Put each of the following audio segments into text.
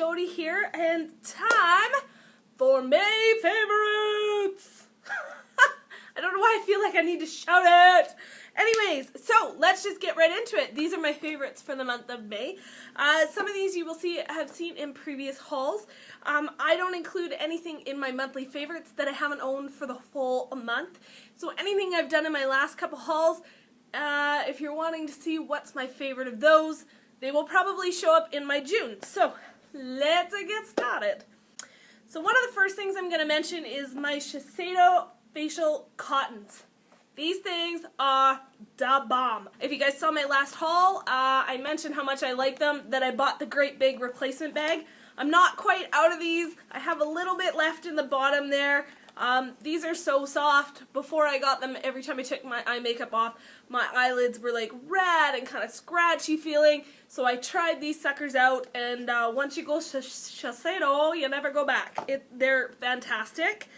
Jody here, and time for May favorites! I don't know why I feel like I need to shout it. Anyways, so let's just get right into it. These are my favorites for the month of May. Some of these you will have seen in previous hauls. I don't include anything in my monthly favorites that I haven't owned for the full month. So anything I've done in my last couple hauls, if you're wanting to see what's my favorite of those, they will probably show up in my June. So let's get started. So one of the first things I'm going to mention is my Shiseido facial cottons. These things are da bomb. If you guys saw my last haul, I mentioned how much I like them, that I bought the great big replacement bag. I'm not quite out of these. I have a little bit left in the bottom there. These are so soft. Before I got them, every time I took my eye makeup off, my eyelids were like red and kind of scratchy feeling. So I tried these suckers out, and once you go Shiseido, you never go back. They're fantastic.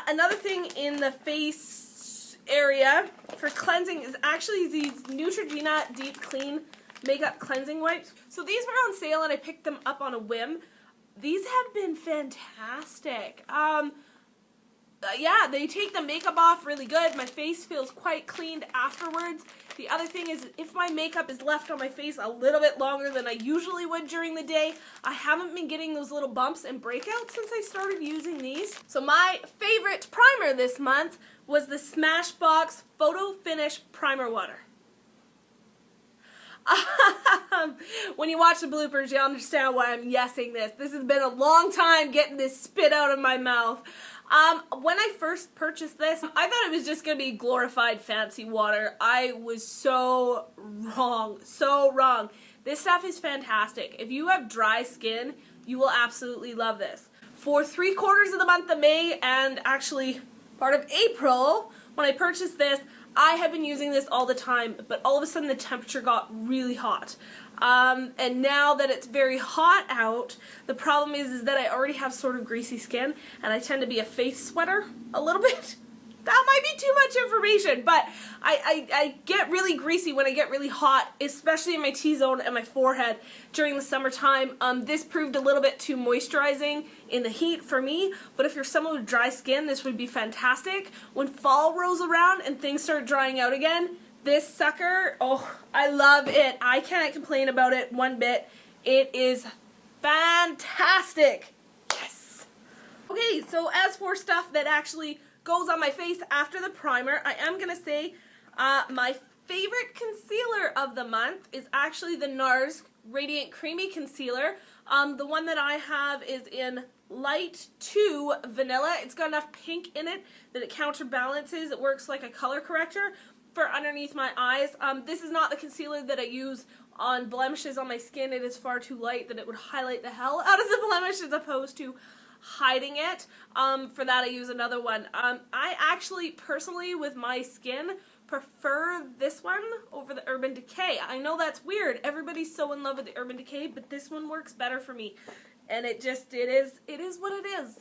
Another thing in the face area for cleansing is actually these Neutrogena Deep Clean Makeup Cleansing Wipes. So these were on sale and I picked them up on a whim. These have been fantastic. Yeah, they take the makeup off really good. My face feels quite cleaned afterwards. The other thing is, if my makeup is left on my face a little bit longer than I usually would during the day, I haven't been getting those little bumps and breakouts since I started using these. So my favorite primer this month was the Smashbox Photo Finish Primer Water. When you watch the bloopers, you understand why I'm yesing this. This has been a long time getting this spit out of my mouth. When I first purchased this, I thought it was just going to be glorified fancy water. I was so wrong. So wrong. This stuff is fantastic. If you have dry skin, you will absolutely love this. For 3/4 of the month of May, and actually part of April, when I purchased this, I have been using this all the time, but all of a sudden the temperature got really hot. And now that it's very hot out, the problem is that I already have sort of greasy skin, and I tend to be a face sweater a little bit. That might be too much information, but I get really greasy when I get really hot, especially in my T-zone and my forehead during the summertime. This proved a little bit too moisturizing in the heat for me, but if you're someone with dry skin, this would be fantastic. When fall rolls around and things start drying out again, this sucker, oh, I love it. I can't complain about it one bit. It is fantastic. Yes. Okay, so as for stuff that actually goes on my face after the primer, I am going to say my favorite concealer of the month is actually the NARS Radiant Creamy Concealer. The one that I have is in Light 2 Vanilla. It's got enough pink in it that it counterbalances. It works like a color corrector for underneath my eyes. This is not the concealer that I use on blemishes on my skin. It is far too light that it would highlight the hell out of the blemish as opposed to hiding it. For that I use another one. I actually personally with my skin prefer this one over the Urban Decay. I know that's weird. Everybody's so in love with the Urban Decay, but this one works better for me. And it is what it is.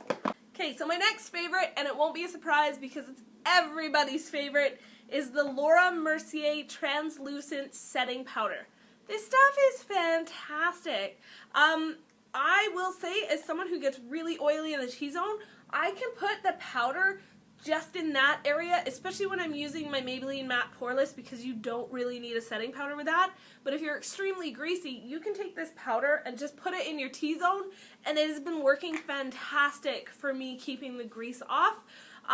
Okay, so my next favorite, and it won't be a surprise because it's everybody's favorite, is the Laura Mercier Translucent Setting Powder. This stuff is fantastic. I will say, as someone who gets really oily in the T-zone, I can put the powder just in that area, especially when I'm using my Maybelline Matte Poreless, because you don't really need a setting powder with that. But if you're extremely greasy, you can take this powder and just put it in your T-zone, and it has been working fantastic for me keeping the grease off.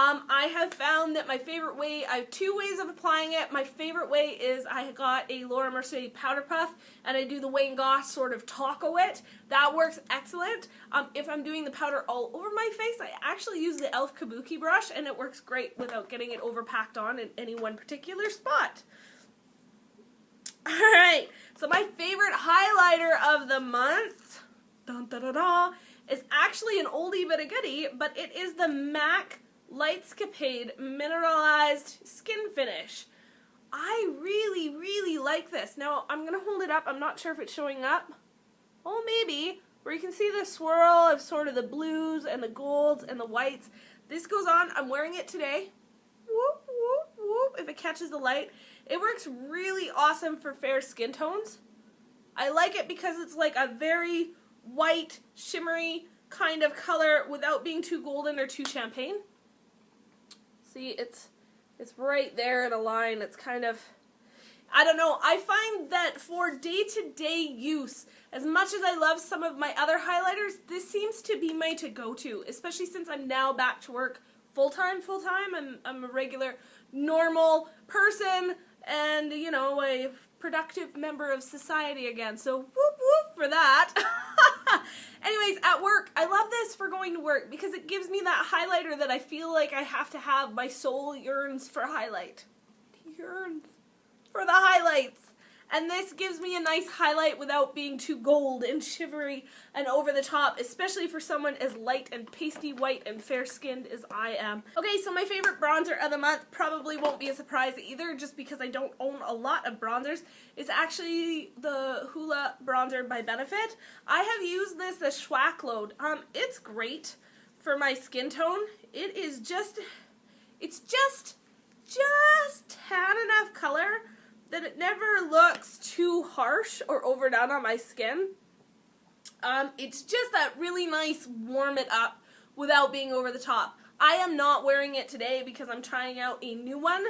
I have found that my favorite way, I have two ways of applying it. My favorite way is I got a Laura Mercier powder puff, and I do the Wayne Goss sort of taco it. That works excellent. If I'm doing the powder all over my face, I actually use the e.l.f. Kabuki brush, and it works great without getting it overpacked on in any one particular spot. Alright, so my favorite highlighter of the month, dun, da, da, da, is actually an oldie but a goodie, but it is the MAC Lightscapade Mineralized Skin Finish. I really, really like this. Now, I'm going to hold it up. I'm not sure if it's showing up. Oh, maybe. Where you can see the swirl of sort of the blues and the golds and the whites. This goes on. I'm wearing it today. Whoop, whoop, whoop, if it catches the light. It works really awesome for fair skin tones. I like it because it's like a very white, shimmery kind of color without being too golden or too champagne. See, it's right there in a line. It's kind of, I don't know, I find that for day-to-day use, as much as I love some of my other highlighters, this seems to be my to-go-to, especially since I'm now back to work full-time. I'm a regular, normal person, and, you know, a productive member of society again, so whoop whoop for that. Anyways, at work, I love this for going to work because it gives me that highlighter that I feel like I have to have. My soul yearns for highlight. It yearns for the highlights. And this gives me a nice highlight without being too gold and shivery and over the top, especially for someone as light and pasty white and fair-skinned as I am. Okay, so my favorite bronzer of the month probably won't be a surprise either, just because I don't own a lot of bronzers. It's actually the Hoola bronzer by Benefit. I have used this as MacLeod. It's great for my skin tone. It's just tan enough color that it never looks too harsh or overdone on my skin. It's just that really nice warm it up without being over the top. I am not wearing it today because I'm trying out a new one.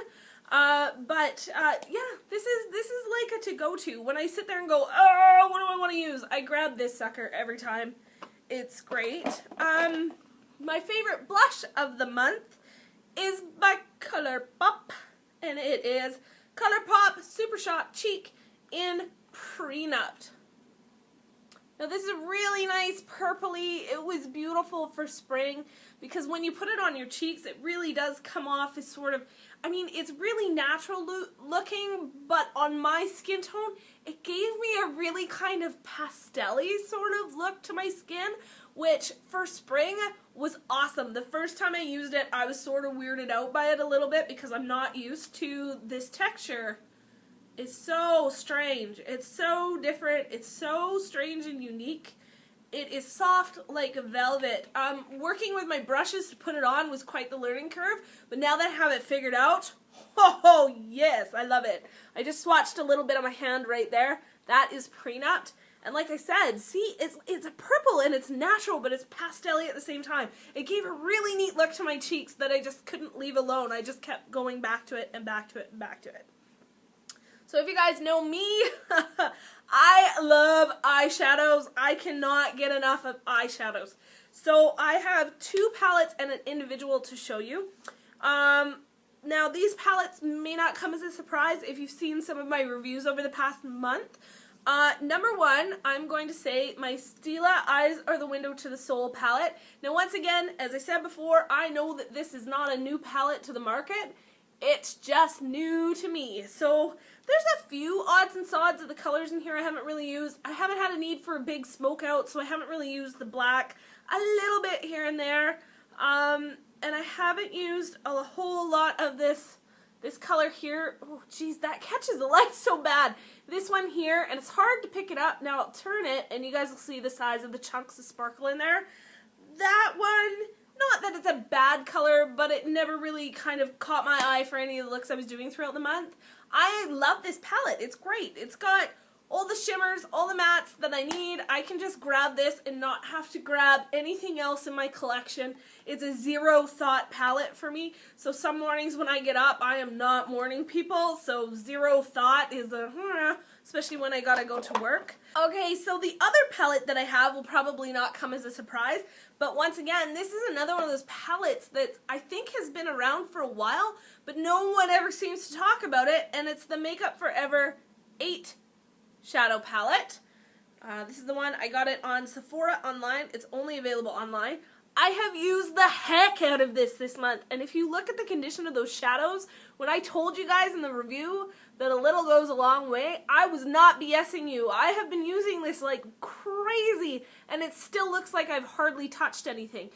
Yeah, this is like a to-go-to. When I sit there and go, oh, what do I want to use? I grab this sucker every time. It's great. My favorite blush of the month is by ColourPop, and it is ColourPop Super Shot Cheek in Prenup. Now this is a really nice purpley. It was beautiful for spring because when you put it on your cheeks, it really does come off as sort of, I mean, it's really natural looking, but on my skin tone, it gave me a really kind of pastel-y sort of look to my skin, which for spring was awesome. The first time I used it, I was sort of weirded out by it a little bit because I'm not used to this texture. It's so strange. It's so different. It's so strange and unique. It is soft like velvet. Working with my brushes to put it on was quite the learning curve, but now that I have it figured out, oh yes, I love it. I just swatched a little bit on my hand right there. That is Prenup. And like I said, see, it's a purple and it's natural, but it's pastel-y at the same time. It gave a really neat look to my cheeks that I just couldn't leave alone. I just kept going back to it and back to it and back to it. So if you guys know me, I love eyeshadows. I cannot get enough of eyeshadows. So I have two palettes and an individual to show you. Now these palettes may not come as a surprise if you've seen some of my reviews over the past month. Number one, I'm going to say my Stila Eyes Are the Window to the Soul palette. Now once again, as I said before, I know that this is not a new palette to the market. It's just new to me. So there's a few odds and sods of the colors in here I haven't really used. I haven't had a need for a big smoke out, so I haven't really used the black. A little bit here and there. And I haven't used a whole lot of this color here. Oh geez, that catches the light so bad. This one here, and it's hard to pick it up. Now I'll turn it and you guys will see the size of the chunks of sparkle in there. That one, not that it's a bad color, but it never really kind of caught my eye for any of the looks I was doing throughout the month. I love this palette. It's great. It's got all the shimmers, all the mattes that I need. I can just grab this and not have to grab anything else in my collection. It's a zero thought palette for me. So some mornings when I get up, I am not morning people. So zero thought is especially when I gotta go to work. Okay, so the other palette that I have will probably not come as a surprise. But once again, this is another one of those palettes that I think has been around for a while, but no one ever seems to talk about it. And it's the Makeup Forever 8 shadow palette. This is the one, I got it on Sephora online. It's only available online. I have used the heck out of this month, and if you look at the condition of those shadows, when I told you guys in the review that a little goes a long way, I was not BSing you. I have been using this like crazy, and it still looks like I've hardly touched anything.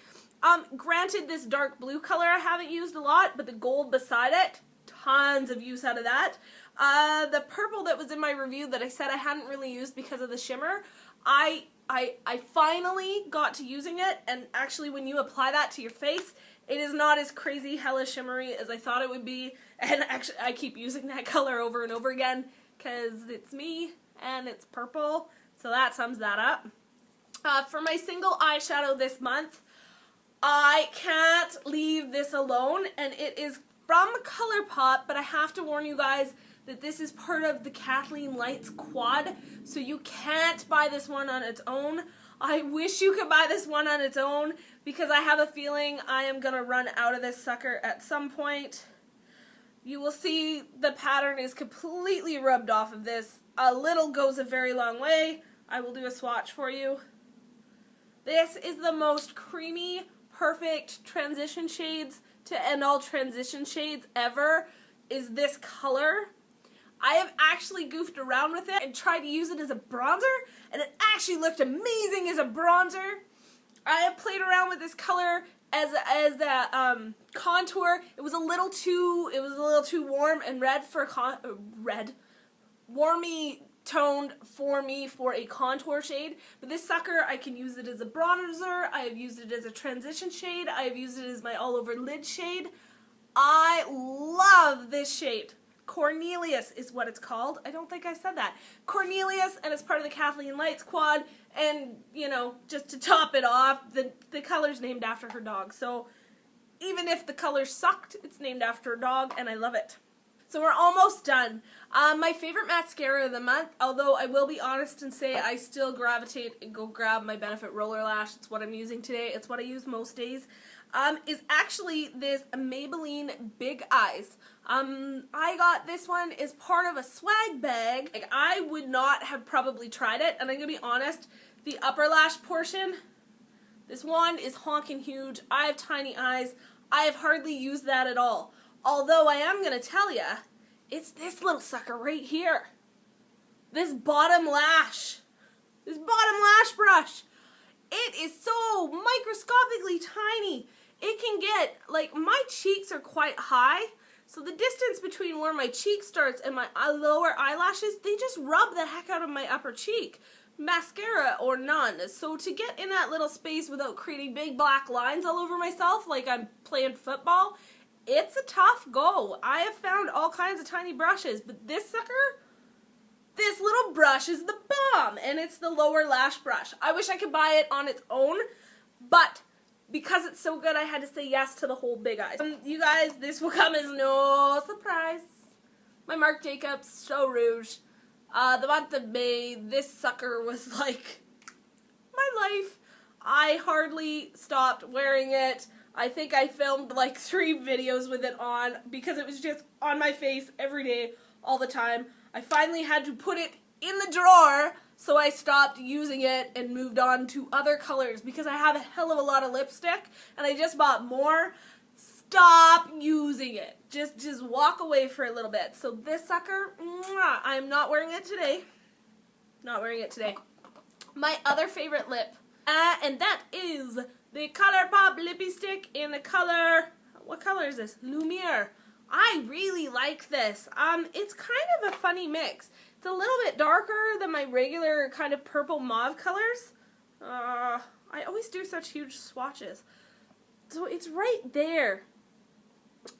Granted, this dark blue color I haven't used a lot, but the gold beside it, tons of use out of that. The purple that was in my review that I said I hadn't really used because of the shimmer, I finally got to using it, and actually when you apply that to your face, it is not as crazy hella shimmery as I thought it would be, and actually I keep using that color over and over again because it's me and it's purple, so that sums that up. For my single eyeshadow this month, I can't leave this alone, and it is from ColourPop, but I have to warn you guys that this is part of the Kathleen Lights quad, so you can't buy this one on its own. I wish you could buy this one on its own, because I have a feeling I am going to run out of this sucker at some point. You will see the pattern is completely rubbed off of this. A little goes a very long way. I will do a swatch for you. This is the most creamy, perfect transition shades to end all transition shades ever, is this color. I have actually goofed around with it and tried to use it as a bronzer, and it actually looked amazing as a bronzer. I have played around with this color as a contour. It was a little too warm and red for warmy toned for me for a contour shade, but this sucker, I can use it as a bronzer. I have used it as a transition shade. I have used it as my all over lid shade. I love this shade. Cornelius is what it's called. I don't think I said that. Cornelius, and it's part of the Kathleen Lights quad, and, you know, just to top it off, the color's named after her dog. So even if the color sucked, it's named after a dog, and I love it. So we're almost done. My favorite mascara of the month, although I will be honest and say I still gravitate and go grab my Benefit Roller Lash. It's what I'm using today. It's what I use most days. Is actually this Maybelline Big Eyes. I got this one as part of a swag bag. Like, I would not have probably tried it, and I'm gonna be honest, the upper lash portion, this one is honking huge. I have tiny eyes. I have hardly used that at all. Although I am gonna tell ya, it's this little sucker right here. This bottom lash. This bottom lash brush. It is so microscopically tiny. It can get, like, my cheeks are quite high, so the distance between where my cheek starts and my lower eyelashes, they just rub the heck out of my upper cheek. Mascara or none. So to get in that little space without creating big black lines all over myself like I'm playing football, it's a tough go. I have found all kinds of tiny brushes, but this sucker, this little brush is the bomb, and it's the lower lash brush. I wish I could buy it on its own, but because it's so good, I had to say yes to the whole Big Eyes. You guys, this will come as no surprise. My Marc Jacobs Show Rouge. The month of May, this sucker was like my life. I hardly stopped wearing it. I think I filmed like 3 videos with it on because it was just on my face every day, all the time. I finally had to put it in the drawer, so I stopped using it and moved on to other colors because I have a hell of a lot of lipstick and I just bought more. Stop using it. Just walk away for a little bit. So this sucker, I am not wearing it today. Not wearing it today. My other favorite lip, and that is the ColourPop Lippy Stick in the color, what color is this? Lumiere. I really like this. It's kind of a funny mix. It's a little bit darker than my regular kind of purple mauve colors. I always do such huge swatches. So it's right there.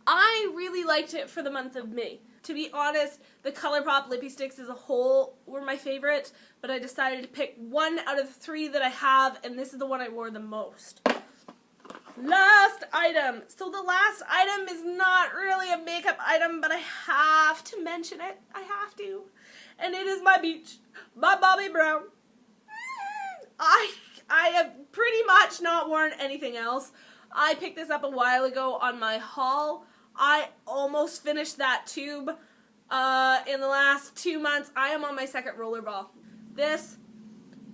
I really liked it for the month of May. To be honest, the ColourPop Lippy Sticks as a whole were my favorite, but I decided to pick one out of the 3 that I have, and this is the one I wore the most. Last item. So the last item is not really a makeup item, but I have to mention it. I have to. And it is my Beach by Bobbi Brown. I have pretty much not worn anything else. I picked this up a while ago on my haul. I almost finished that tube in the last 2 months. I am on my 2nd rollerball. This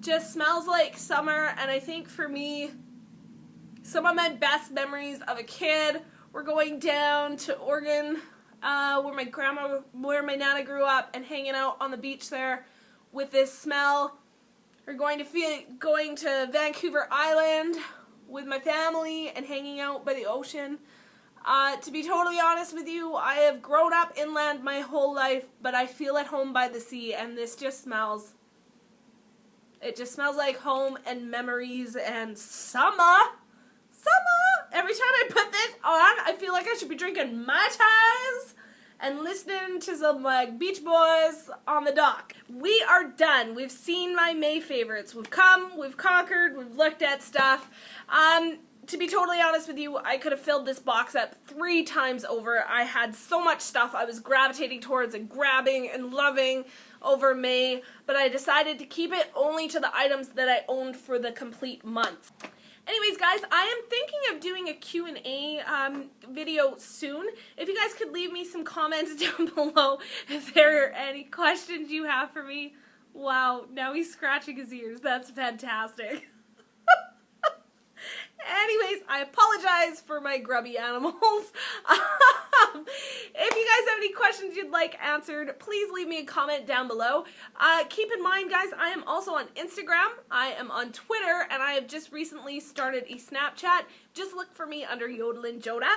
just smells like summer, and I think for me, some of my best memories of a kid were going down to Oregon, where my nana grew up, and hanging out on the beach there with this smell, or going to Vancouver Island with my family and hanging out by the ocean. To be totally honest with you, I have grown up inland my whole life, but I feel at home by the sea, and this just smells. It just smells like home and memories and summer. Summer! Every time I put this on, I feel like I should be drinking Mai Tais and listening to some like Beach Boys on the dock. We are done. We've seen my May favorites. We've come, we've conquered, we've looked at stuff. To be totally honest with you, I could have filled this box up 3 times over. I had so much stuff I was gravitating towards and grabbing and loving over May, but I decided to keep it only to the items that I owned for the complete month. Anyways, guys, I am thinking of doing a Q&A video soon. If you guys could leave me some comments down below if there are any questions you have for me. Wow, now he's scratching his ears. That's fantastic. Anyways, I apologize for my grubby animals. If you guys have any questions you'd like answered, please leave me a comment down below. Keep in mind, guys, I am also on Instagram, I am on Twitter, and I have just recently started a Snapchat. Just look for me under Yodelin Joda.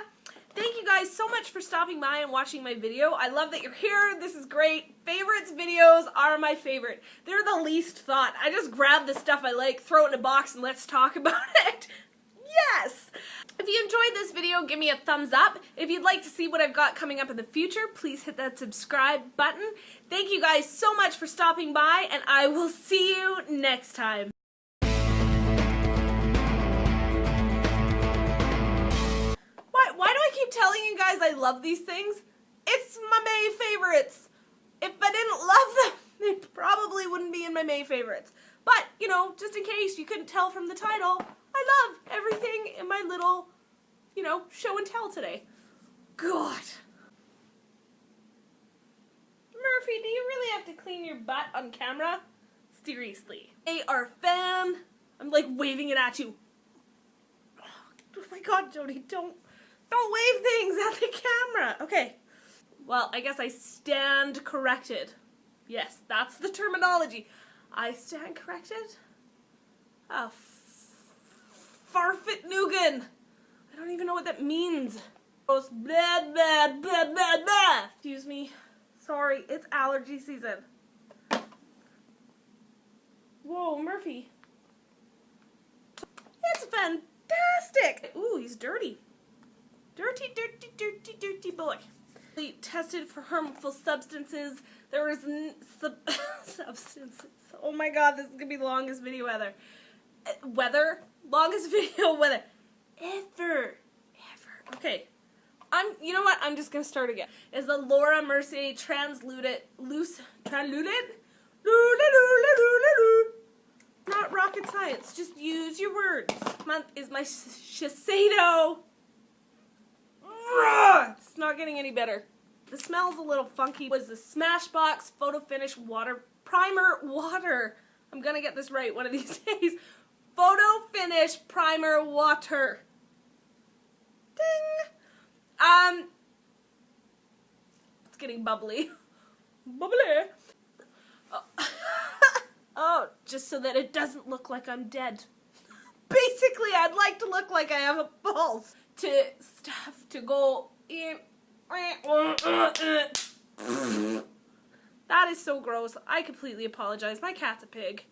Thank you guys so much for stopping by and watching my video. I love that you're here. This is great. Favorites videos are my favorite. They're the least thought. I just grab the stuff I like, throw it in a box, and let's talk about it. Yes! If you enjoyed this video, give me a thumbs up. If you'd like to see what I've got coming up in the future, please hit that subscribe button. Thank you guys so much for stopping by, and I will see you next time. Why do I keep telling you guys I love these things? It's my May favorites. If I didn't love them, they probably wouldn't be in my May favorites. But, you know, just in case you couldn't tell from the title, I love everything in my little, you know, show and tell today. God. Murphy, do you really have to clean your butt on camera? Seriously. They are fan. I'm like waving it at you. Oh my God, Jody, don't wave things at the camera. Okay. Well, I guess I stand corrected. Yes, that's the terminology. I stand corrected? Oh, farfit Nugan. I don't even know what that means. Blah, blah, blah, blah, blah. Excuse me. Sorry, it's allergy season. Whoa, Murphy. It's fantastic. Ooh, he's dirty. Dirty, dirty, dirty, dirty boy. They tested for harmful substances. There was substances. Oh my God, this is gonna be the longest video ever. Longest video ever. Okay. You know what? I'm just gonna start again. Is the Laura Mercier transluted? Not rocket science. Just use your words. Month is my Shiseido. It's not getting any better. The smell's a little funky. Was the Smashbox Photo Finish Water Primer Water. I'm gonna get this right one of these days. Photo Finish Primer Water. Ding! It's getting bubbly. Bubbly! Oh. Oh, just so that it doesn't look like I'm dead. Basically, I'd like to look like I have a pulse. To stuff to go in. That is so gross. I completely apologize. My cat's a pig.